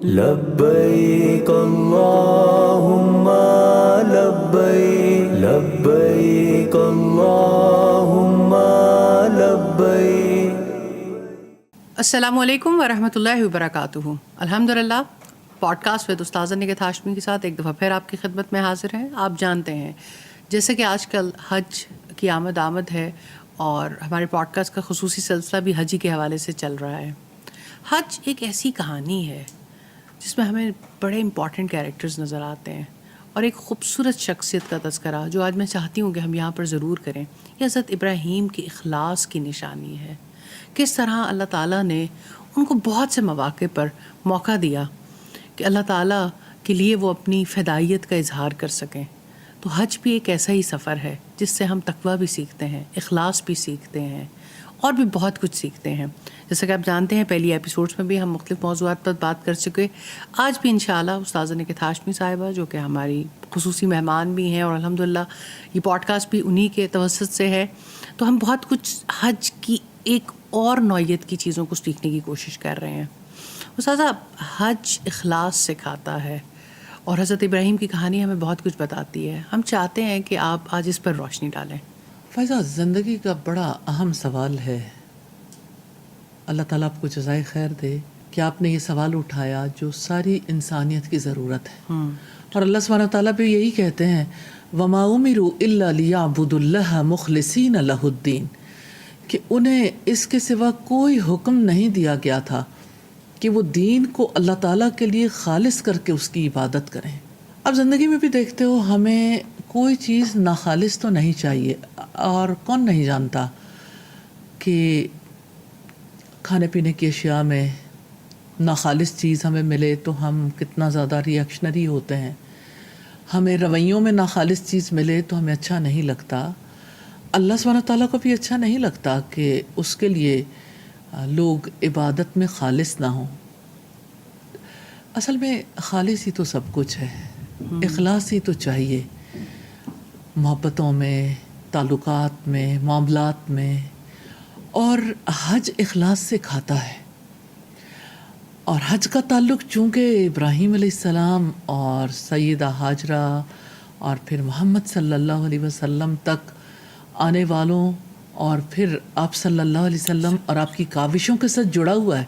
لبیک اللہم لبیک لبیک اللہم لبیک۔ السلام علیکم ورحمۃ اللہ وبرکاتہ۔ الحمدللہ پوڈ کاسٹ ود استاذہ نگہت ہاشمی کے ساتھ ایک دفعہ پھر آپ کی خدمت میں حاضر ہیں۔ آپ جانتے ہیں جیسے کہ آج کل حج کی آمد ہے اور ہمارے پوڈ کاسٹ کا خصوصی سلسلہ بھی حج کے حوالے سے چل رہا ہے۔ حج ایک ایسی کہانی ہے جس میں ہمیں بڑے امپورٹنٹ کیریکٹرز نظر آتے ہیں اور ایک خوبصورت شخصیت کا تذکرہ جو آج میں چاہتی ہوں کہ ہم یہاں پر ضرور کریں، یہ حضرت ابراہیم کی اخلاص کی نشانی ہے۔ کس طرح اللہ تعالیٰ نے ان کو بہت سے مواقع پر موقع دیا کہ اللہ تعالیٰ کے لیے وہ اپنی فدائیت کا اظہار کر سکیں۔ تو حج بھی ایک ایسا ہی سفر ہے جس سے ہم تقویٰ بھی سیکھتے ہیں، اخلاص بھی سیکھتے ہیں اور بھی بہت کچھ سیکھتے ہیں۔ جیسا کہ آپ جانتے ہیں پہلی ایپیسوڈز میں بھی ہم مختلف موضوعات پر بات کر چکے۔ آج بھی انشاءاللہ استاذہ نگہت ہاشمی صاحبہ جو کہ ہماری خصوصی مہمان بھی ہیں اور الحمدللہ یہ پوڈ کاسٹ بھی انہی کے توسط سے ہے، تو ہم بہت کچھ حج کی ایک اور نوعیت کی چیزوں کو سیکھنے کی کوشش کر رہے ہیں۔ استاذہ، حج اخلاص سکھاتا ہے اور حضرت ابراہیم کی کہانی ہمیں بہت کچھ بتاتی ہے۔ ہم چاہتے ہیں کہ آپ آج اس پر روشنی ڈالیں۔ فیضا، زندگی کا بڑا اہم سوال ہے۔ اللہ تعالیٰ آپ کو جزائے خیر دے کہ آپ نے یہ سوال اٹھایا جو ساری انسانیت کی ضرورت ہے۔ اور اللہ سبحانہ تعالیٰ بھی یہی کہتے ہیں وَمَا أُمِرُوا إِلَّا لِيَعْبُدُوا اللَّهَ مُخْلِصِينَ لَهُ الدِّينَ، کہ انہیں اس کے سوا کوئی حکم نہیں دیا گیا تھا کہ وہ دین کو اللہ تعالیٰ کے لیے خالص کر کے اس کی عبادت کریں۔ اب زندگی میں بھی دیکھتے ہو ہمیں کوئی چیز ناخالص تو نہیں چاہیے، اور کون نہیں جانتا کہ کھانے پینے کی اشیاء میں ناخالص چیز ہمیں ملے تو ہم کتنا زیادہ ریئیکشنری ہوتے ہیں، ہمیں رویوں میں ناخالص چیز ملے تو ہمیں اچھا نہیں لگتا۔ اللہ سبحانہ تعالیٰ کو بھی اچھا نہیں لگتا کہ اس کے لیے لوگ عبادت میں خالص نہ ہوں۔ اصل میں خالص ہی تو سب کچھ ہے، اخلاص ہی تو چاہیے، محبتوں میں، تعلقات میں، معاملات میں، اور حج اخلاص سے کھاتا ہے۔ اور حج کا تعلق چونکہ ابراہیم علیہ السلام اور سیدہ ہاجرہ اور پھر محمد صلی اللہ علیہ وسلم تک آنے والوں اور پھر آپ صلی اللہ علیہ وسلم اور آپ کی کاوشوں کے ساتھ جڑا ہوا ہے،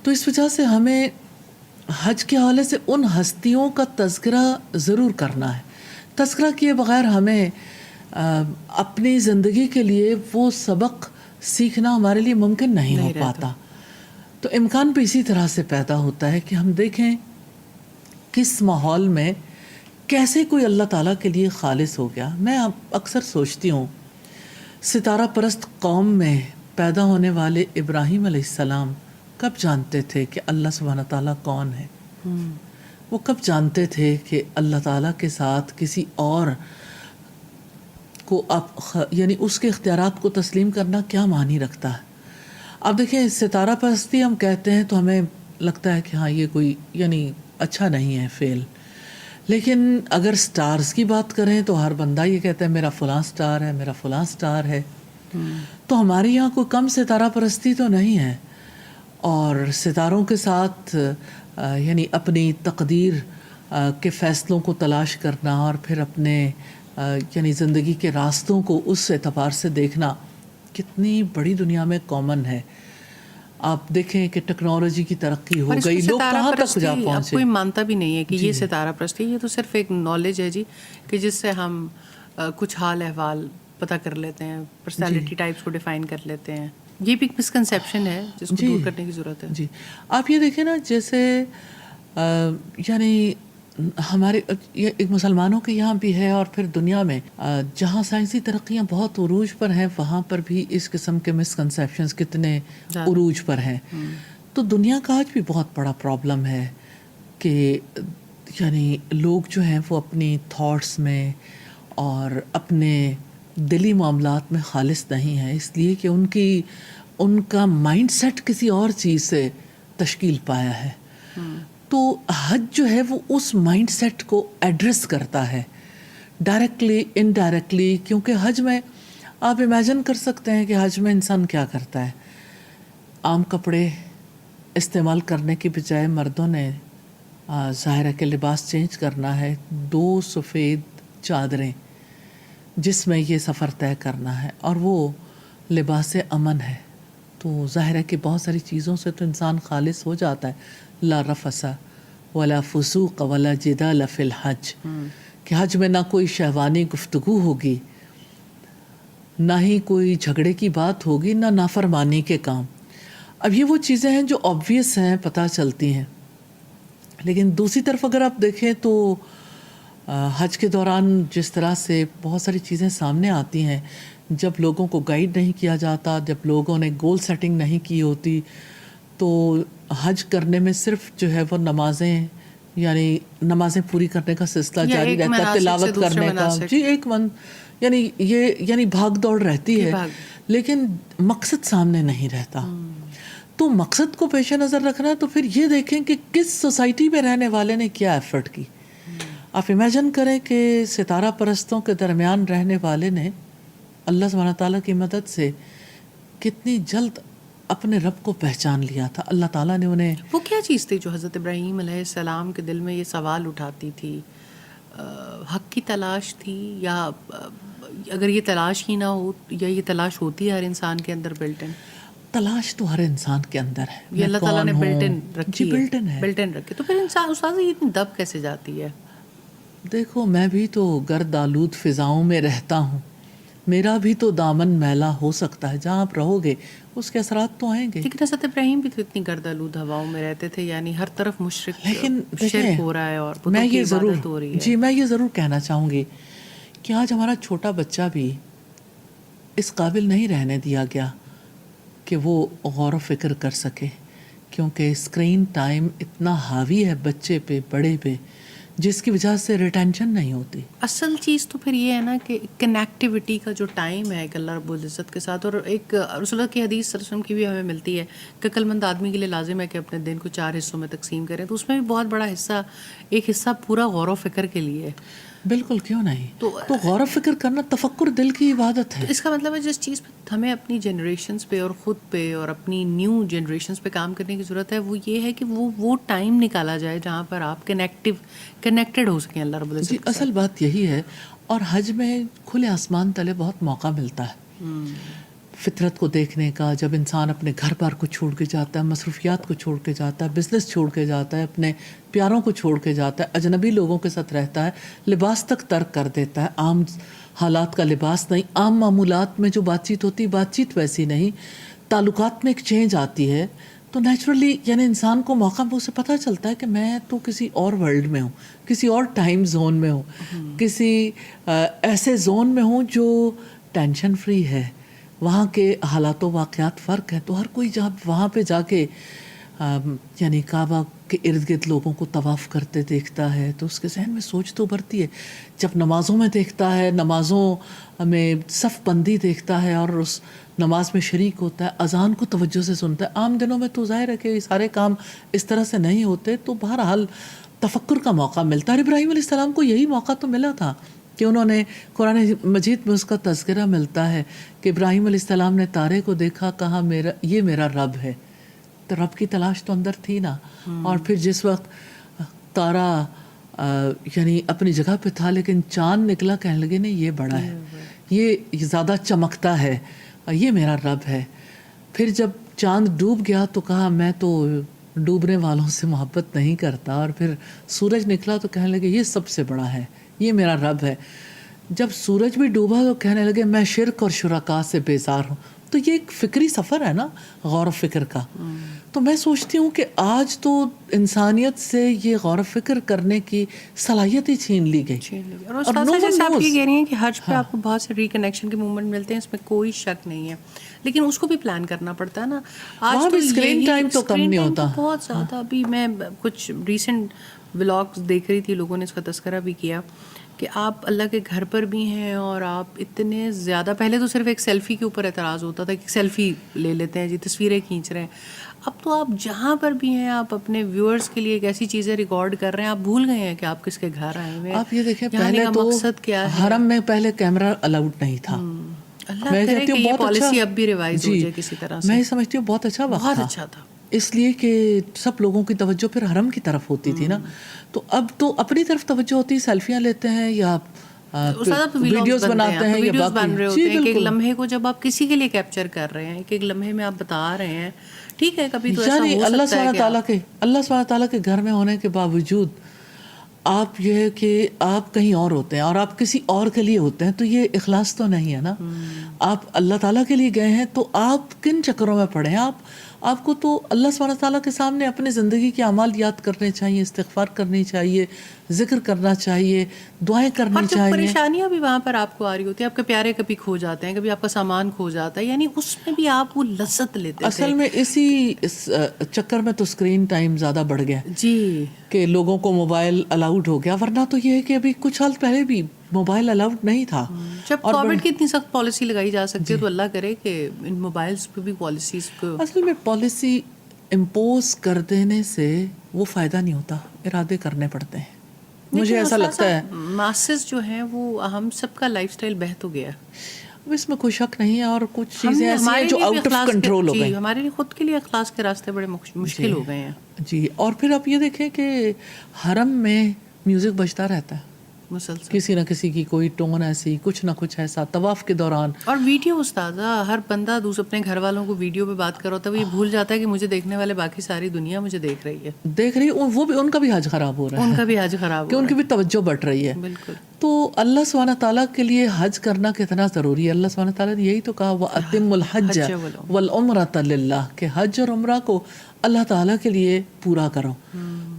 تو اس وجہ سے ہمیں حج کے حوالے سے ان ہستیوں کا تذکرہ ضرور کرنا ہے۔ تذکرہ کیے بغیر ہمیں اپنی زندگی کے لیے وہ سبق سیکھنا ہمارے لیے ممکن نہیں ہو پاتا۔ تو امکان بھی اسی طرح سے پیدا ہوتا ہے کہ ہم دیکھیں کس ماحول میں کیسے کوئی اللہ تعالیٰ کے لیے خالص ہو گیا۔ میں اکثر سوچتی ہوں ستارہ پرست قوم میں پیدا ہونے والے ابراہیم علیہ السلام کب جانتے تھے کہ اللہ سبحانہ تعالیٰ کون ہے؟ وہ کب جانتے تھے کہ اللہ تعالیٰ کے ساتھ کسی اور کو یعنی اس کے اختیارات کو تسلیم کرنا کیا معنی رکھتا ہے؟ اب دیکھیں ستارہ پرستی ہم کہتے ہیں تو ہمیں لگتا ہے کہ ہاں یہ کوئی یعنی اچھا نہیں ہے، فیل۔ لیکن اگر سٹارز کی بات کریں تو ہر بندہ یہ کہتا ہے میرا فلاں سٹار ہے، میرا فلاں سٹار ہے۔ تو ہمارے یہاں کوئی کم ستارہ پرستی تو نہیں ہے، اور ستاروں کے ساتھ یعنی اپنی تقدیر کے فیصلوں کو تلاش کرنا اور پھر اپنے یعنی زندگی کے راستوں کو اس اعتبار سے دیکھنا کتنی بڑی دنیا میں کامن ہے۔ آپ دیکھیں کہ ٹیکنالوجی کی ترقی ہو گئی، لوگ کہاں تک جا پہنچے۔ کوئی مانتا بھی نہیں ہے کہ یہ ستارہ پرستی، یہ تو صرف ایک نالج ہے جی، کہ جس سے ہم کچھ حال احوال پتہ کر لیتے ہیں، پرسنالٹی ٹائپس کو ڈیفائن کر لیتے ہیں۔ یہ بھی ایک مسکنسیپشن ہے جس کو دور کرنے کی ضرورت ہے۔ جی، آپ یہ دیکھیں نا، جیسے یعنی ہمارے ایک مسلمانوں کے یہاں بھی ہے اور پھر دنیا میں جہاں سائنسی ترقیاں بہت عروج پر ہیں وہاں پر بھی اس قسم کے مسکنسیپشنز کتنے عروج پر ہیں۔ تو دنیا کا آج بھی بہت بڑا پرابلم ہے کہ یعنی لوگ جو ہیں وہ اپنی تھاٹس میں اور اپنے دلی معاملات میں خالص نہیں ہیں، اس لیے کہ ان کا مائنڈ سیٹ کسی اور چیز سے تشکیل پایا ہے۔ تو حج جو ہے وہ اس مائنڈ سیٹ کو ایڈریس کرتا ہے ڈائریکٹلی انڈائریکٹلی، کیونکہ حج میں آپ امیجن کر سکتے ہیں کہ حج میں انسان کیا کرتا ہے۔ عام کپڑے استعمال کرنے کی بجائے مردوں نے ظاہر ہے کہ لباس چینج کرنا ہے، 2 سفید چادریں جس میں یہ سفر طے کرنا ہے، اور وہ لباس امن ہے. تو ظاہر ہے کہ بہت ساری چیزوں سے تو انسان خالص ہو جاتا ہے. لا رفث ولا فسوق ولا جدال فی الحج، کہ حج میں نہ کوئی شہوانی گفتگو ہوگی، نہ ہی کوئی جھگڑے کی بات ہوگی، نہ نافرمانی کے کام. اب یہ وہ چیزیں ہیں جو آبویس ہیں، پتہ چلتی ہیں. لیکن دوسری طرف اگر آپ دیکھیں تو حج کے دوران جس طرح سے بہت ساری چیزیں سامنے آتی ہیں، جب لوگوں کو گائیڈ نہیں کیا جاتا، جب لوگوں نے گول سیٹنگ نہیں کی ہوتی، تو حج کرنے میں صرف جو ہے وہ نمازیں، یعنی نمازیں پوری کرنے کا سلسلہ جاری رہتا ہے، تلاوت کرنے کا، جی ایک یعنی یہ یعنی بھاگ دوڑ رہتی ہے، لیکن مقصد سامنے نہیں رہتا. تو مقصد کو پیش نظر رکھنا، تو پھر یہ دیکھیں کہ کس سوسائٹی میں رہنے والے نے کیا ایفرٹ کی. آپ امیجن کریں کہ ستارہ پرستوں کے درمیان رہنے والے نے اللہ سبحانہ تعالیٰ کی مدد سے کتنی جلد اپنے رب کو پہچان لیا تھا. اللہ تعالیٰ نے انہیں، وہ کیا چیز تھی جو حضرت ابراہیم علیہ السلام کے دل میں یہ سوال اٹھاتی تھی؟ حق کی تلاش تھی، یا اگر یہ تلاش ہی نہ ہو، یا یہ تلاش ہوتی ہے ہر انسان کے اندر بلٹ ان؟ تلاش تو ہر انسان کے اندر ہے، یہ اللہ تعالیٰ نے بلٹ ان رکھی ہے، بلٹ ان ہے، بلٹ ان رکھی. تو پھر انسان استاد یہ اتنی دب کیسے جاتی ہے؟ دیکھو میں بھی تو گرد آلود فضاؤں میں رہتا ہوں، میرا بھی تو دامن میلا ہو سکتا ہے. جہاں آپ رہو گے اس کے اثرات تو آئیں گے. لیکن حضرت ابراہیم بھی تو اتنی گرد آلود ہواؤں میں رہتے تھے، یعنی ہر طرف مشرک لیکن شرک ہو رہا ہے اور میں یہ ضرور عبادت ہو رہی ہے. جی میں یہ ضرور کہنا چاہوں گی کہ آج ہمارا چھوٹا بچہ بھی اس قابل نہیں رہنے دیا گیا کہ وہ غور و فکر کر سکے، کیونکہ اسکرین ٹائم اتنا حاوی ہے بچے پہ، بڑے پہ، جس کی وجہ سے ریٹینشن نہیں ہوتی. اصل چیز تو پھر یہ ہے نا کہ کنیکٹیوٹی کا جو ٹائم ہے ایک اللہ رب العزت کے ساتھ، اور ایک رسول اللہ کی حدیث صلی اللہ علیہ وسلم کی بھی ہمیں ملتی ہے کہ عقل مند آدمی کے لیے لازم ہے کہ اپنے دن کو 4 حصوں میں تقسیم کریں. تو اس میں بھی بہت بڑا حصہ، ایک حصہ پورا غور و فکر کے لیے. بالکل، کیوں نہیں. تو غور و فکر کرنا، تفکر دل کی عبادت ہے. اس کا مطلب ہے جس چیز پہ ہمیں اپنی جنریشنز پہ اور خود پہ اور اپنی نیو جنریشنز پہ کام کرنے کی ضرورت ہے، وہ یہ ہے کہ وہ ٹائم نکالا جائے جہاں پر آپ کنیکٹڈ ہو سکیں اللہ رب العزت. جی اصل بات یہی ہے. اور حج میں کھلے آسمان تلے بہت موقع ملتا ہے فطرت کو دیکھنے کا. جب انسان اپنے گھر بار کو چھوڑ کے جاتا ہے، مصروفیات کو چھوڑ کے جاتا ہے، بزنس چھوڑ کے جاتا ہے، اپنے پیاروں کو چھوڑ کے جاتا ہے، اجنبی لوگوں کے ساتھ رہتا ہے، لباس تک ترک کر دیتا ہے. عام حالات کا لباس نہیں، عام معمولات میں جو بات چیت ہوتی، بات چیت ویسی نہیں، تعلقات میں ایک چینج آتی ہے. تو نیچرلی یعنی انسان کو موقع پہ اسے پتہ چلتا ہے کہ میں تو کسی اور ورلڈ میں ہوں، کسی اور ٹائم زون میں ہوں، کسی ایسے زون میں ہوں جو ٹینشن فری ہے. وہاں کے حالات و واقعات فرق ہے. تو ہر کوئی جب وہاں پہ جا کے یعنی کعبہ کے ارد گرد لوگوں کو طواف کرتے دیکھتا ہے تو اس کے ذہن میں سوچ تو ابھرتی ہے. جب نمازوں میں دیکھتا ہے، نمازوں میں صف بندی دیکھتا ہے اور اس نماز میں شریک ہوتا ہے، اذان کو توجہ سے سنتا ہے. عام دنوں میں تو ظاہر ہے کہ یہ سارے کام اس طرح سے نہیں ہوتے، تو بہرحال تفکر کا موقع ملتا ہے. ابراہیم علیہ السلام کو یہی موقع تو ملا تھا کہ انہوں نے، قرآن مجید میں اس کا تذکرہ ملتا ہے کہ ابراہیم علیہ السلام نے تارے کو دیکھا، کہا یہ میرا رب ہے. تو رب کی تلاش تو اندر تھی نا. اور پھر جس وقت تارا یعنی اپنی جگہ پہ تھا لیکن چاند نکلا، کہنے لگے نہیں یہ بڑا ہے، یہ زیادہ چمکتا ہے، یہ میرا رب ہے. پھر جب چاند ڈوب گیا تو کہا میں تو ڈوبنے والوں سے محبت نہیں کرتا. اور پھر سورج نکلا تو کہنے لگے یہ سب سے بڑا ہے، یہ میرا رب ہے. جب سورج بھی ڈوبا تو کہنے لگے میں شرک اور شرکا سے بیزار ہوں. تو یہ ایک فکری سفر ہے نا، غور و فکر کا. تو میں سوچتی ہوں کہ آج تو انسانیت سے یہ غور و فکر کرنے کی صلاحیت ہی چھین لی گئی. اور استاذہ جیسے آپ یہ کہہ رہی ہیں کہ حج پہ آپ کو بہت سے ریکنیکشن کے مومنٹ ملتے ہیں، اس میں کوئی شک نہیں ہے، لیکن اس کو بھی پلان کرنا پڑتا ہے نا. آج تو اسکرین ٹائم تو کم نہیں ہوتا بہت زیادہ. ابھی میں کچھ ریسنٹ ولاگز دیکھ رہی تھی، لوگوں نے اس کا تذکرہ بھی کیا کہ آپ اللہ کے گھر پر بھی ہیں اور آپ اتنے زیادہ، پہلے تو صرف ایک سیلفی کے اوپر اعتراض ہوتا تھا کہ سیلفی لے لیتے ہیں جی، تصویریں کھینچ رہے ہیں. اب تو آپ جہاں پر بھی ہیں آپ اپنے ویورز کے لیے ایک ایسی چیزیں ریکارڈ کر رہے ہیں، آپ بھول گئے ہیں کہ آپ کس کے گھر آئے ہوئے ہیں. آپ یہ دیکھیں پہلے تو مقصد کیا ہے، حرم میں پہلے کیمرہ الاؤڈ نہیں تھا. اللہ کرے کہ یہ پالیسی اب بھی ریوائز ہو جائے کسی طرح سے. میں سمجھتی ہوں بہت اچھا وقت بہت اچھا تھا. اس لیے کہ سب لوگوں کی توجہ پھر حرم کی طرف ہوتی تھی نا، تو اب تو اپنی طرف توجہ ہوتی ہے، سیلفیاں لیتے ہیں یا ویڈیوز بناتے ہیں یا ویڈیوز بن رہے باقی. ہوتے ہیں کہ ایک لمحے کو جب آپ کسی کے لیے کیپچر کر رہے ہیں، کہ ایک لمحے میں آپ بتا رہے ہیں، ٹھیک ہے کبھی تو ایسا یعنی ہو اللہ سکتا ہے کہ اللہ سبحانہ تعالیٰ کے گھر میں ہونے کے باوجود آپ یہ ہے کہ آپ کہیں اور ہوتے ہیں اور آپ کسی اور کے لیے ہوتے ہیں، تو یہ اخلاص تو نہیں ہے نا. آپ اللہ تعالیٰ کے لیے گئے ہیں تو آپ کن چکروں میں پڑے ہیں؟ آپ کو تو اللہ سبحانہ تعالیٰ کے سامنے اپنے زندگی کے اعمال یاد کرنے چاہیے، استغفار کرنی چاہیے، ذکر کرنا چاہیے، دعائیں کرنی اور جو چاہیے. پریشانیاں بھی وہاں پر آپ کو آ رہی ہوتی ہیں، آپ کے پیارے کبھی کھو جاتے ہیں، کبھی آپ کا سامان کھو جاتا ہے، یعنی اس میں بھی آپ وہ لذت لیتے تھے. اصل میں اس چکر میں تو اسکرین ٹائم زیادہ بڑھ گیا جی کہ لوگوں کو موبائل الاؤڈ ہو گیا، ورنہ تو یہ ہے کہ ابھی کچھ سال پہلے بھی موبائل الاؤڈ نہیں تھا. جب کووڈ کی اتنی سخت پالیسی لگائی جا سکتی ہے تو اللہ کرے کہ ان موبائلز پہ بھی پالیسیز کو اصل میں پالیسی امپوز کر دینے سے وہ فائدہ نہیں ہوتا، ارادے کرنے پڑتے ہیں. مجھے ایسا لگتا ہے ماسز جو ہیں وہ ہم سب کا لائف سٹائل بہت ہو گیا ہے. اب اس میں کوئی شک نہیں ہے، اور کچھ چیزیں ایسی ہیں جو آؤٹ آف کنٹرول ہو گئی. ہمارے لیے خود کے لیے اخلاص کے راستے بڑے مشکل ہو گئے ہیں. جی، اور پھر آپ یہ دیکھیں کہ حرم میں میوزک بجتا رہتا ہے مسلسل، کسی نہ کسی کی کوئی ٹون ایسی، کچھ نہ کچھ ایسا طواف کے دوران. اور ویڈیو استاذہ ہر بندہ اپنے گھر والوں کو ویڈیو پہ بات کر رہا ہوتا ہے، وہ یہ بھول جاتا ہے کہ مجھے دیکھنے والے باقی ساری دنیا مجھے دیکھ رہی ہے، وہ بھی ان کا بھی حج خراب ہو رہا ہے، ان کا بھی حج خراب کہ ان کی بھی توجہ بٹ رہی ہے. بالکل. تو اللہ سبحانہ تعالیٰ کے لیے حج کرنا کتنا ضروری ہے. اللہ سبحانہ تعالیٰ نے یہی تو کہا وَأَتِمُّ الْحَجَّ وَالْعُمْرَةَ لِلَّهِ، کہ حج اور عمرہ کو اللہ تعالیٰ کے لیے پورا کرو.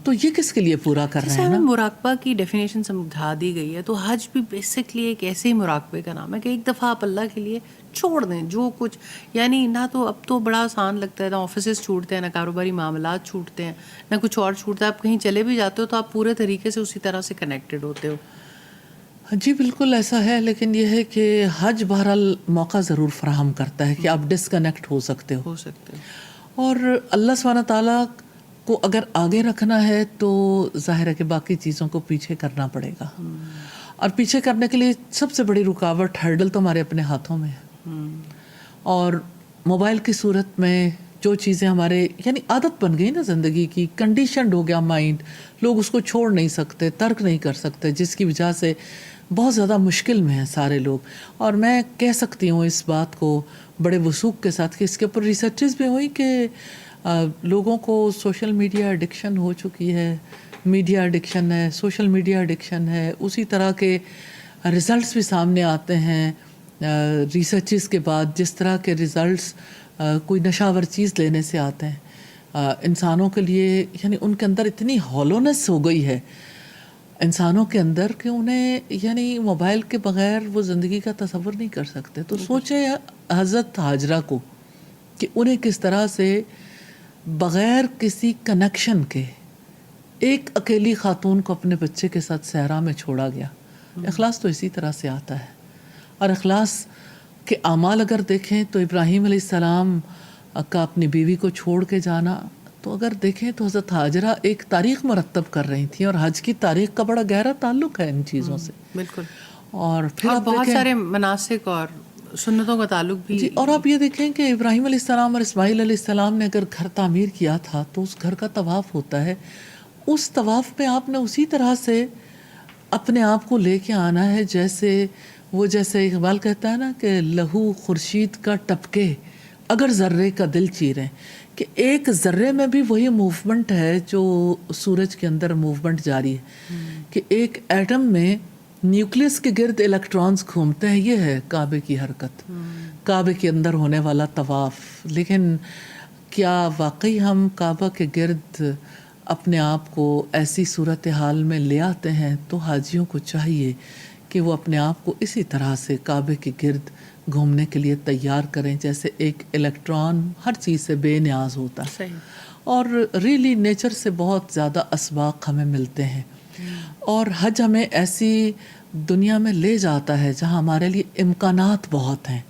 تو یہ کس کے لیے پورا کر رہے ہیں نا؟ مراقبہ کی ڈیفینیشن سمجھا دی گئی ہے، تو حج بھی بیسکلی ایک ایسے ہی مراقبے کا نام ہے کہ ایک دفعہ آپ اللہ کے لیے چھوڑ دیں جو کچھ، یعنی نہ تو اب تو بڑا آسان لگتا ہے، نہ آفیسز چھوٹتے ہیں، نہ کاروباری معاملات چھوٹتے ہیں، نہ کچھ اور چھوٹتا ہے. آپ کہیں چلے بھی جاتے ہو تو آپ پورے طریقے سے اسی طرح سے کنیکٹڈ ہوتے ہو. جی بالکل ایسا ہے، لیکن یہ ہے کہ حج بہرحال موقع ضرور فراہم کرتا ہے کہ آپ ڈسکنیکٹ ہو سکتے ہو. اور اللہ سبحانہ تعالیٰ کو اگر آگے رکھنا ہے تو ظاہر ہے کہ باقی چیزوں کو پیچھے کرنا پڑے گا، اور پیچھے کرنے کے لیے سب سے بڑی رکاوٹ ہرڈل تو ہمارے اپنے ہاتھوں میں ہے. اور موبائل کی صورت میں جو چیزیں ہمارے یعنی عادت بن گئی نا زندگی کی، کنڈیشنڈ ہو گیا مائنڈ، لوگ اس کو چھوڑ نہیں سکتے، ترک نہیں کر سکتے، جس کی وجہ سے بہت زیادہ مشکل میں ہیں سارے لوگ. اور میں کہہ سکتی ہوں اس بات کو بڑے وثوق کے ساتھ کہ اس کے اوپر ریسرچز بھی ہوئی کہ لوگوں کو سوشل میڈیا ایڈکشن ہو چکی ہے، میڈیا ایڈکشن ہے، سوشل میڈیا ایڈکشن ہے. اسی طرح کے ریزلٹس بھی سامنے آتے ہیں ریسرچز کے بعد، جس طرح کے ریزلٹس کوئی نشاور چیز لینے سے آتے ہیں انسانوں کے لیے. یعنی ان کے اندر اتنی ہالونیس ہو گئی ہے انسانوں کے اندر کہ انہیں یعنی موبائل کے بغیر وہ زندگی کا تصور نہیں کر سکتے. تو سوچیں حضرت ہاجرہ کو کہ انہیں کس طرح سے بغیر کسی کنیکشن کے ایک اکیلی خاتون کو اپنے بچے کے ساتھ صحرا میں چھوڑا گیا. اخلاص تو اسی طرح سے آتا ہے. اور اخلاص کے اعمال اگر دیکھیں تو ابراہیم علیہ السلام کا اپنی بیوی کو چھوڑ کے جانا، تو اگر دیکھیں تو حضرت ہاجرہ ایک تاریخ مرتب کر رہی تھیں، اور حج کی تاریخ کا بڑا گہرا تعلق ہے ان چیزوں سے. بالکل. اور پھر آپ بہت سارے مناسک اور سنتوں کا تعلق بھی. جی، اور آپ یہ دیکھیں کہ ابراہیم علیہ السلام اور اسماعیل علیہ السلام نے اگر گھر تعمیر کیا تھا تو اس گھر کا طواف ہوتا ہے، اس طواف میں آپ نے اسی طرح سے اپنے آپ کو لے کے آنا ہے جیسے اقبال کہتا ہے نا کہ لہو خورشید کا ٹپکے اگر ذرے کا دل چیریں، کہ ایک ذرے میں بھی وہی موومنٹ ہے جو سورج کے اندر موومنٹ جاری ہے، کہ ایک ایٹم میں نیوکلیس کے گرد الیکٹرانز گھومتے ہیں. یہ ہے کعبے کی حرکت، کعبے کے اندر ہونے والا طواف. لیکن کیا واقعی ہم کعبہ کے گرد اپنے آپ کو ایسی صورتحال میں لے آتے ہیں؟ تو حاجیوں کو چاہیے کہ وہ اپنے آپ کو اسی طرح سے کعبے کے گرد گھومنے کے لیے تیار کریں جیسے ایک الیکٹران ہر چیز سے بے نیاز ہوتا ہے. اور ریلی نیچر سے بہت زیادہ اسباق ہمیں ملتے ہیں. اور حج ہمیں ایسی دنیا میں لے جاتا ہے جہاں ہمارے لیے امکانات بہت ہیں،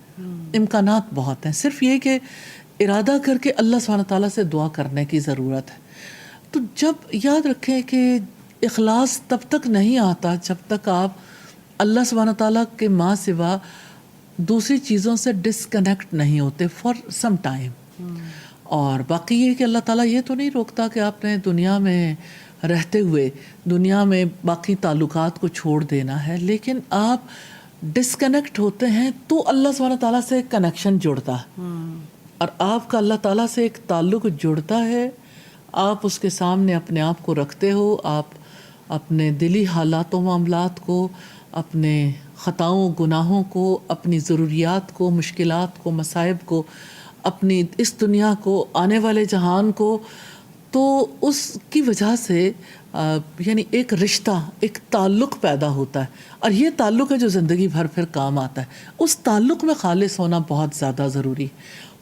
امکانات بہت ہیں. صرف یہ کہ ارادہ کر کے اللہ سبحانہ تعالیٰ سے دعا کرنے کی ضرورت ہے. تو جب یاد رکھیں کہ اخلاص تب تک نہیں آتا جب تک آپ اللہ سبحانہ تعالیٰ کے ماں سوا دوسری چیزوں سے ڈسکنیکٹ نہیں ہوتے فار سم ٹائم. اور باقی یہ کہ اللہ تعالیٰ یہ تو نہیں روکتا کہ آپ نے دنیا میں رہتے ہوئے دنیا میں باقی تعلقات کو چھوڑ دینا ہے، لیکن آپ ڈسکنیکٹ ہوتے ہیں تو اللہ سبحانہ تعالیٰ سے ایک کنیکشن جڑتا ہے، اور آپ کا اللہ تعالیٰ سے ایک تعلق جڑتا ہے، آپ اس کے سامنے اپنے آپ کو رکھتے ہو، آپ اپنے دلی حالات و معاملات کو، اپنے خطاؤں گناہوں کو، اپنی ضروریات کو، مشکلات کو، مصائب کو، اپنی اس دنیا کو، آنے والے جہان کو، تو اس کی وجہ سے یعنی ایک رشتہ، ایک تعلق پیدا ہوتا ہے، اور یہ تعلق ہے جو زندگی بھر پھر کام آتا ہے۔ اس تعلق میں خالص ہونا بہت زیادہ ضروری۔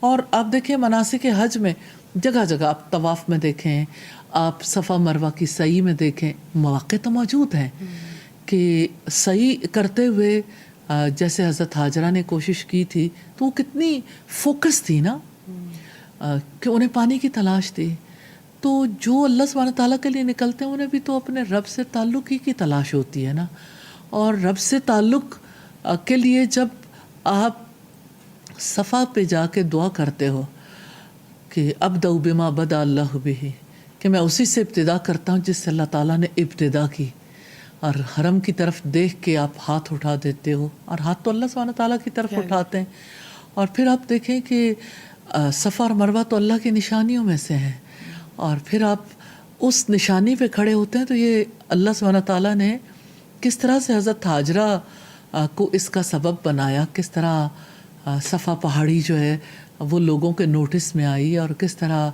اور آپ دیکھیں مناسک حج میں جگہ جگہ، آپ طواف میں دیکھیں، آپ صفا مروہ کی سعی میں دیکھیں، مواقع تو موجود ہیں کہ سعی کرتے ہوئے جیسے حضرت حاجرہ نے کوشش کی تھی تو وہ کتنی فوکس تھی نا، کہ انہیں پانی کی تلاش تھی۔ تو جو اللہ سبحانہ تعالیٰ کے لیے نکلتے ہیں انہیں بھی تو اپنے رب سے تعلق ہی کی تلاش ہوتی ہے نا، اور رب سے تعلق کے لیے جب آپ صفا پہ جا کے دعا کرتے ہو کہ ابدأ بما بدأ اللہ بہ، کہ میں اسی سے ابتدا کرتا ہوں جس سے اللہ تعالیٰ نے ابتدا کی، اور حرم کی طرف دیکھ کے آپ ہاتھ اٹھا دیتے ہو، اور ہاتھ تو اللہ سبحانہ تعالیٰ کی طرف اٹھاتے ہیں، اور پھر آپ دیکھیں کہ صفا اور مروہ تو اللہ کی نشانیوں میں سے ہیں، اور پھر آپ اس نشانی پہ کھڑے ہوتے ہیں، تو یہ اللہ سبحانہ تعالیٰ نے کس طرح سے حضرت حاجرہ کو اس کا سبب بنایا، کس طرح صفا پہاڑی جو ہے وہ لوگوں کے نوٹس میں آئی، اور کس طرح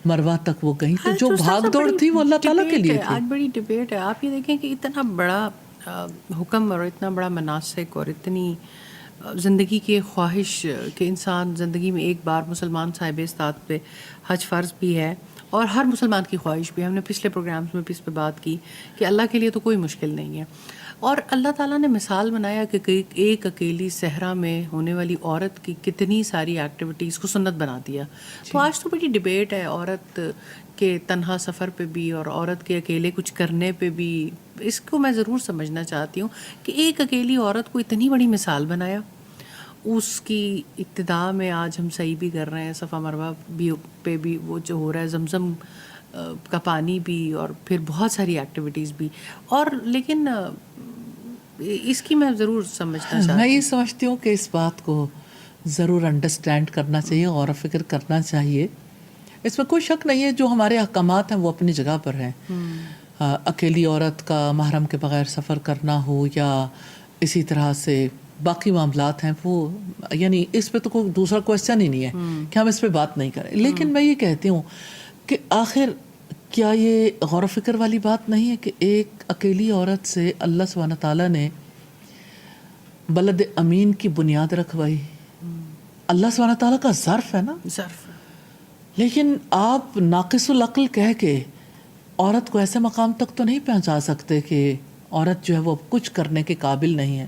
مروہ تک وہ گئیں، تو جو بھاگ دوڑ تھی وہ اللہ تعالیٰ کے لیے تھی۔ آج بڑی ڈبیٹ ہے، آپ یہ دیکھیں کہ اتنا بڑا حکم اور اتنا بڑا مناسک اور اتنی زندگی کی خواہش کہ انسان زندگی میں ایک بار مسلمان صاحب استاد پہ حج فرض بھی ہے، اور ہر مسلمان کی خواہش بھی ہے، ہم نے پچھلے پروگرامز میں بھی اس پہ بات کی کہ اللہ کے لیے تو کوئی مشکل نہیں ہے، اور اللہ تعالیٰ نے مثال بنایا کہ ایک اکیلی صحرا میں ہونے والی عورت کی کتنی ساری ایکٹیویٹیز کو سنت بنا دیا۔ تو آج تو بڑی ڈبیٹ ہے عورت کے تنہا سفر پہ بھی اور عورت کے اکیلے کچھ کرنے پہ بھی۔ اس کو میں ضرور سمجھنا چاہتی ہوں کہ ایک اکیلی عورت کو اتنی بڑی مثال بنایا، اس کی ابتدا میں آج ہم صحیح بھی کر رہے ہیں، صفا مروہ بھی پہ بھی وہ جو ہو رہا ہے، زمزم کا پانی بھی، اور پھر بہت ساری ایکٹیویٹیز بھی، اور لیکن اس کی میں ضرور سمجھنا چاہتی ہوں۔ میں یہ سمجھتی ہوں کہ اس بات کو ضرور انڈرسٹینڈ کرنا چاہیے، غور و فکر کرنا چاہیے، اس میں کوئی شک نہیں ہے، جو ہمارے احکامات ہیں وہ اپنی جگہ پر ہیں۔ اکیلی عورت کا محرم کے بغیر سفر کرنا ہو، یا اسی طرح سے باقی معاملات ہیں، وہ یعنی اس پہ تو کوئی دوسرا کویسچن ہی نہیں ہے کہ ہم اس پہ بات نہیں کریں، لیکن میں یہ کہتی ہوں کہ آخر کیا یہ غور و فکر والی بات نہیں ہے کہ ایک اکیلی عورت سے اللہ سبحانہ تعالیٰ نے بلد امین کی بنیاد رکھوائی؟ اللہ سبحانہ تعالیٰ کا ظرف ہے نا، ظرف، لیکن آپ ناقص العقل کہہ کے عورت کو ایسے مقام تک تو نہیں پہنچا سکتے کہ عورت جو ہے وہ کچھ کرنے کے قابل نہیں ہے۔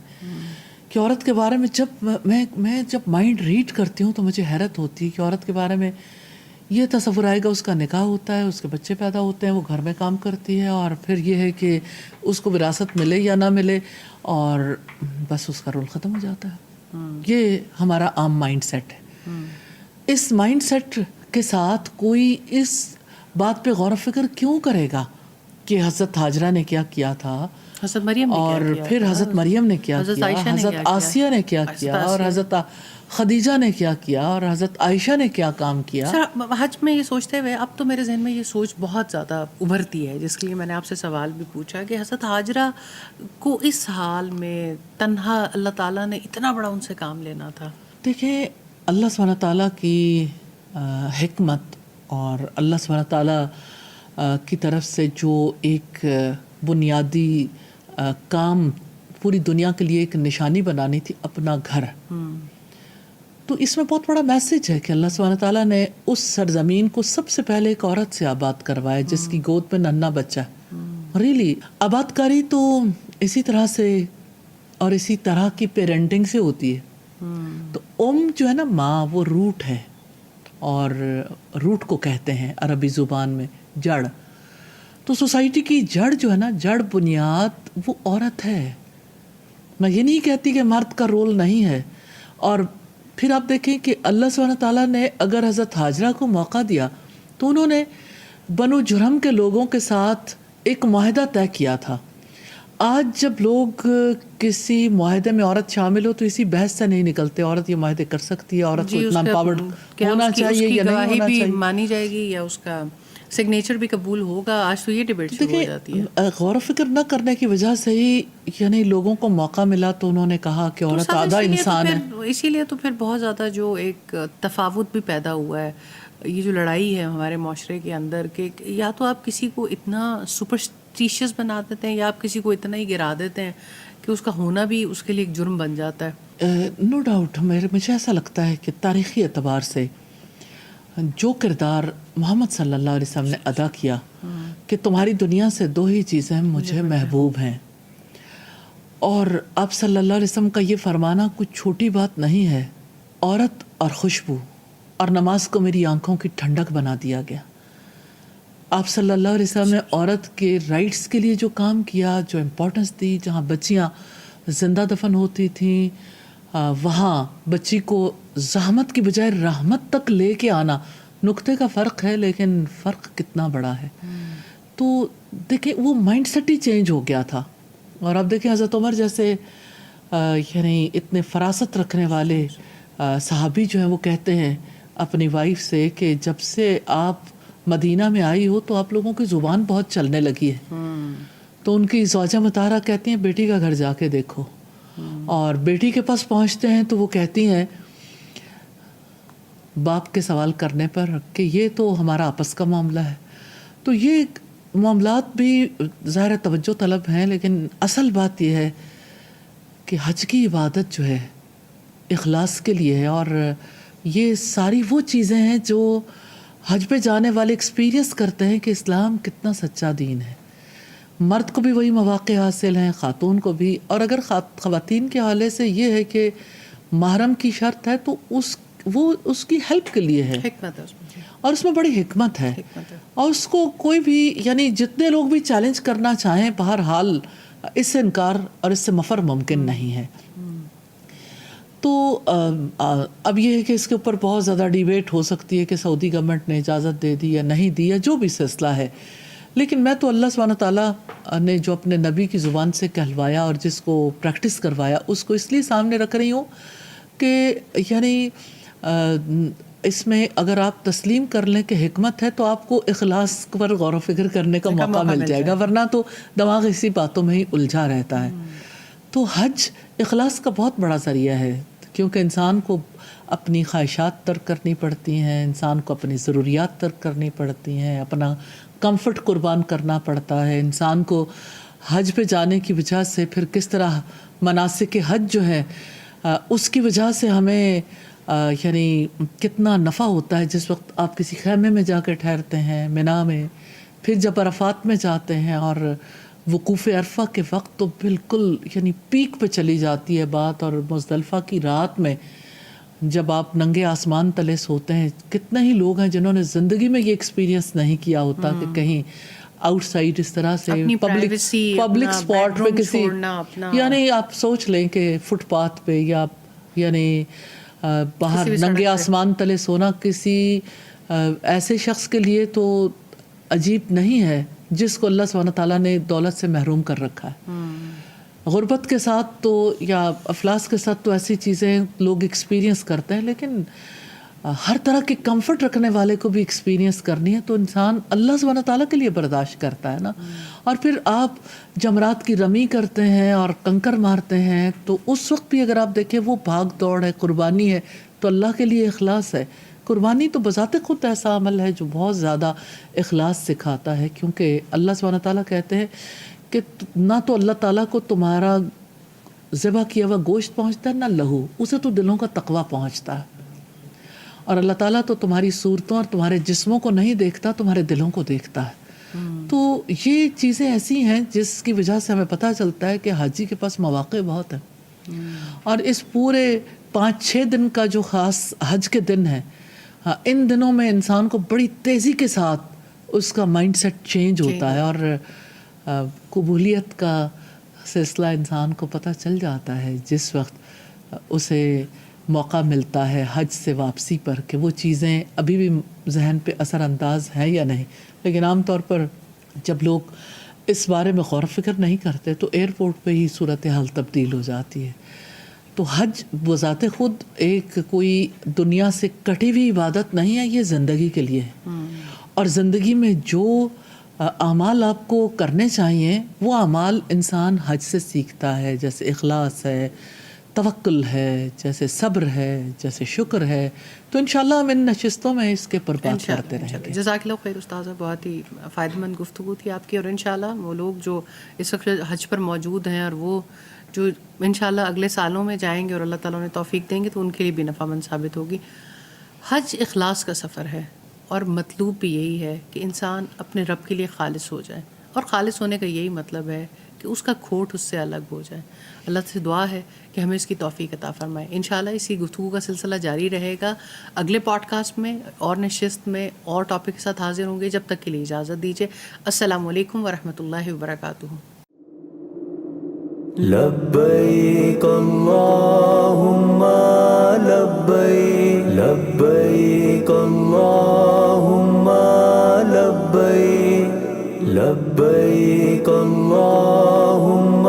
کہ عورت کے بارے میں جب میں جب مائنڈ ریڈ کرتی ہوں تو مجھے حیرت ہوتی ہے کہ عورت کے بارے میں یہ تصور آئے گا، اس کا نکاح ہوتا ہے، اس کے بچے پیدا ہوتے ہیں، وہ گھر میں کام کرتی ہے، اور پھر یہ ہے کہ اس کو وراثت ملے یا نہ ملے، اور بس اس کا رول ختم ہو جاتا ہے۔ یہ ہمارا عام مائنڈ سیٹ ہے۔ اس مائنڈ سیٹ کے ساتھ کوئی اس بات پہ غور و فکر کیوں کرے گا کہ حضرت حاجرہ نے کیا کیا تھا، حضرت مریم نے اور کیا کیا پھر تھا، حضرت مریم نے کیا حضرت کیا، عائشہ نے حضرت کیا کیا، آسیہ نے کیا کیا، اور حضرت خدیجہ نے کیا کیا، اور حضرت عائشہ نے کیا کام کیا۔ سر حج میں یہ سوچتے ہوئے اب تو میرے ذہن میں یہ سوچ بہت زیادہ ابھرتی ہے، جس کے لیے میں نے آپ سے سوال بھی پوچھا کہ حضرت حاجرہ کو اس حال میں تنہا اللہ تعالیٰ نے اتنا بڑا ان سے کام لینا تھا۔ دیکھیں اللہ سبحانہ تعالیٰ کی حکمت اور اللہ سبحانہ تعالیٰ کی طرف سے جو ایک بنیادی کام پوری دنیا کے لیے ایک نشانی بنانی تھی، اپنا گھر، تو اس میں بہت بڑا میسج ہے کہ اللہ سبحانہ تعالیٰ نے اس سرزمین کو سب سے پہلے ایک عورت سے آباد کروایا جس کی گود میں ننھا بچہ ہے۔ ریلی آباد کاری تو اسی طرح سے اور اسی طرح کی پیرنٹنگ سے ہوتی ہے۔ تو جو ہے نا ماں، وہ روٹ ہے، اور روٹ کو کہتے ہیں عربی زبان میں جڑ۔ تو سوسائٹی کی جڑ جو ہے نا، جڑ بنیاد وہ عورت ہے۔ میں یہ نہیں کہتی کہ مرد کا رول نہیں ہے، اور پھر آپ دیکھیں کہ اللہ سبحانہ تعالیٰ نے اگر حضرت ہاجرہ کو موقع دیا تو انہوں نے بنو جرہم کے لوگوں کے ساتھ ایک معاہدہ طے کیا تھا. آج جب لوگ کسی معاہدے میں عورت شامل ہو تو اسی بحث سے نہیں نکلتے عورت یہ معاہدے کر سکتی ہے, عورت کو اتنا امپاورڈ ہونا چاہیے یا نہیں ہونا چاہیے, مانی جائے گی یا اس کا سگنیچر بھی قبول ہوگا. آج تو یہ ڈیبیٹ شروع ہو جاتی ہے. غور و فکر نہ کرنے کی وجہ سے ہی یعنی لوگوں کو موقع ملا تو انہوں نے کہا کہ عورت آدھا انسان ہے. اسی لیے تو پھر بہت زیادہ جو ایک تفاوت بھی پیدا ہوا ہے, یہ جو لڑائی ہے ہمارے معاشرے کے اندر کہ یا تو آپ کسی کو اتنا سپرسٹیشیس بنا دیتے ہیں یا آپ کسی کو اتنا ہی گرا دیتے ہیں کہ اس کا ہونا بھی اس کے لیے ایک جرم بن جاتا ہے. نو ڈاؤٹ مجھے ایسا لگتا ہے کہ تاریخی اعتبار سے جو کردار محمد صلی اللہ علیہ وسلم نے ادا کیا کہ تمہاری دنیا سے دو ہی چیزیں مجھے محبوب ہیں, اور اب صلی اللہ علیہ وسلم کا یہ فرمانا کچھ چھوٹی بات نہیں ہے, عورت اور خوشبو اور نماز کو میری آنکھوں کی ٹھنڈک بنا دیا گیا. آپ صلی اللہ علیہ وسلم نے عورت کے رائٹس کے لیے جو کام کیا, جو امپورٹنس دی, جہاں بچیاں زندہ دفن ہوتی تھیں وہاں بچی کو زحمت کی بجائے رحمت تک لے کے آنا. نقطے کا فرق ہے لیکن فرق کتنا بڑا ہے. تو دیکھیں وہ مائنڈ سیٹ ہی چینج ہو گیا تھا. اور اب دیکھیں حضرت عمر جیسے یعنی اتنے فراست رکھنے والے صحابی جو ہیں وہ کہتے ہیں اپنی وائف سے کہ جب سے آپ مدینہ میں آئی ہو تو آپ لوگوں کی زبان بہت چلنے لگی ہے. تو ان کی زوجہ مطہرہ کہتی ہیں بیٹی کا گھر جا کے دیکھو, اور بیٹی کے پاس پہنچتے ہیں تو وہ کہتی ہیں باپ کے سوال کرنے پر کہ یہ تو ہمارا آپس کا معاملہ ہے. تو یہ معاملات بھی ظاہر توجہ طلب ہیں, لیکن اصل بات یہ ہے کہ حج کی عبادت جو ہے اخلاص کے لیے ہے, اور یہ ساری وہ چیزیں ہیں جو حج پہ جانے والے ایکسپیرینس کرتے ہیں کہ اسلام کتنا سچا دین ہے. مرد کو بھی وہی مواقع حاصل ہیں, خاتون کو بھی, اور اگر خواتین کے حوالے سے یہ ہے کہ محرم کی شرط ہے تو وہ اس کی ہیلپ کے لیے ہے, حکمت ہے اس میں, اور اس میں بڑی حکمت ہے. اور اس کو کوئی بھی یعنی جتنے لوگ بھی چیلنج کرنا چاہیں بہرحال اس سے انکار اور اس سے مفر ممکن نہیں ہے. تو اب یہ ہے کہ اس کے اوپر بہت زیادہ ڈیبیٹ ہو سکتی ہے کہ سعودی گورنمنٹ نے اجازت دے دی یا نہیں دی یا جو بھی سلسلہ ہے, لیکن میں تو اللہ سبحانہ تعالیٰ نے جو اپنے نبی کی زبان سے کہلوایا اور جس کو پریکٹس کروایا اس کو اس لیے سامنے رکھ رہی ہوں کہ یعنی اس میں اگر آپ تسلیم کر لیں کہ حکمت ہے تو آپ کو اخلاص پر غور و فکر کرنے کا موقع مل جائے گا, ورنہ تو دماغ اسی باتوں میں ہی الجھا رہتا ہے. تو حج اخلاص کا بہت بڑا ذریعہ ہے, کیونکہ انسان کو اپنی خواہشات ترک کرنی پڑتی ہیں, انسان کو اپنی ضروریات ترک کرنی پڑتی ہیں, اپنا کمفرٹ قربان کرنا پڑتا ہے. انسان کو حج پہ جانے کی وجہ سے پھر کس طرح مناسک حج جو ہے اس کی وجہ سے ہمیں یعنی کتنا نفع ہوتا ہے. جس وقت آپ کسی خیمے میں جا کے ٹھہرتے ہیں منی میں, پھر جب عرفات میں جاتے ہیں اور وقوف عرفہ کے وقت تو بالکل یعنی پیک پہ چلی جاتی ہے بات, اور مزدلفہ کی رات میں جب آپ ننگے آسمان تلے سوتے ہیں, کتنے ہی لوگ ہیں جنہوں نے زندگی میں یہ ایکسپیرینس نہیں کیا ہوتا کہ کہیں آؤٹ سائڈ اس طرح سے پبلک اسپاٹ پہ کسی یعنی آپ سوچ لیں کہ فٹ پاتھ پہ یا یعنی باہر ننگے آسمان تلے سونا کسی ایسے شخص کے لیے تو عجیب نہیں ہے جس کو اللہ سبحانہ تعالیٰ نے دولت سے محروم کر رکھا ہے. غربت کے ساتھ تو یا افلاس کے ساتھ تو ایسی چیزیں لوگ ایکسپیرینس کرتے ہیں, لیکن ہر طرح کے کمفرٹ رکھنے والے کو بھی ایکسپیرینس کرنی ہے تو انسان اللہ سبحانہ تعالیٰ کے لیے برداشت کرتا ہے نا. اور پھر آپ جمرات کی رمی کرتے ہیں اور کنکر مارتے ہیں تو اس وقت بھی اگر آپ دیکھیں وہ بھاگ دوڑ ہے, قربانی ہے, تو اللہ کے لیے اخلاص ہے. قربانی تو بذات خود ایسا عمل ہے جو بہت زیادہ اخلاص سکھاتا ہے, کیونکہ اللہ سبحانہ تعالیٰ کہتے ہیں کہ نہ تو اللہ تعالیٰ کو تمہارا ذبح کیا ہوا گوشت پہنچتا ہے نہ لہو, اسے تو دلوں کا تقویٰ پہنچتا ہے. اور اللہ تعالیٰ تو تمہاری صورتوں اور تمہارے جسموں کو نہیں دیکھتا, تمہارے دلوں کو دیکھتا ہے. تو یہ چیزیں ایسی ہیں جس کی وجہ سے ہمیں پتہ چلتا ہے کہ حاجی کے پاس مواقع بہت ہیں. اور اس پورے 5-6 دن کا جو خاص حج کے دن ہے, ان دنوں میں انسان کو بڑی تیزی کے ساتھ اس کا مائنڈ سیٹ چینج ہوتا ہے, اور قبولیت کا سلسلہ انسان کو پتہ چل جاتا ہے جس وقت اسے موقع ملتا ہے حج سے واپسی پر کہ وہ چیزیں ابھی بھی ذہن پہ اثر انداز ہیں یا نہیں، لیکن عام طور پر جب لوگ اس بارے میں غور و فکر نہیں کرتے تو ایئرپورٹ پہ ہی صورتحال تبدیل ہو جاتی ہے. تو حج بذات خود ایک کوئی دنیا سے کٹی ہوئی عبادت نہیں ہے، یہ زندگی کے لیے ہے. اور زندگی میں جو اعمال آپ کو کرنے چاہیے وہ اعمال انسان حج سے سیکھتا ہے، جیسے اخلاص ہے، توکل ہے، جیسے صبر ہے، جیسے شکر ہے. تو انشاءاللہ ہم ان نشستوں میں اس کے پر بات کرتے رہیں گے. جزاک اللہ خیر استاذہ، بہت ہی فائدہ مند گفتگو تھی آپ کی. اور انشاءاللہ وہ لوگ جو اس وقت حج پر موجود ہیں اور وہ جو انشاءاللہ اگلے سالوں میں جائیں گے اور اللہ تعالیٰ انہیں توفیق دیں گے تو ان کے لیے بھی نفع مند ثابت ہوگی. حج اخلاص کا سفر ہے اور مطلوب بھی یہی ہے کہ انسان اپنے رب کے لیے خالص ہو جائے، اور خالص ہونے کا یہی مطلب ہے کہ اس کا کھوٹ اس سے الگ ہو جائے. اللہ سے دعا ہے کہ ہمیں اس کی توفیق عطا فرمائے. انشاءاللہ اسی گفتگو کا سلسلہ جاری رہے گا. اگلے پوڈ کاسٹ میں اور نشست میں اور ٹاپک کے ساتھ حاضر ہوں گے. جب تک کے لیے اجازت دیجیے. السلام علیکم ورحمۃ اللہ وبرکاتہ. لبیک اللہم لبیک، لبیک اللہم لبیک، لبیک اللہم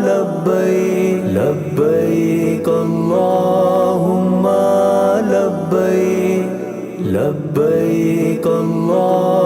لبیک، لبیک اللہم لبیک، لبیک اللہ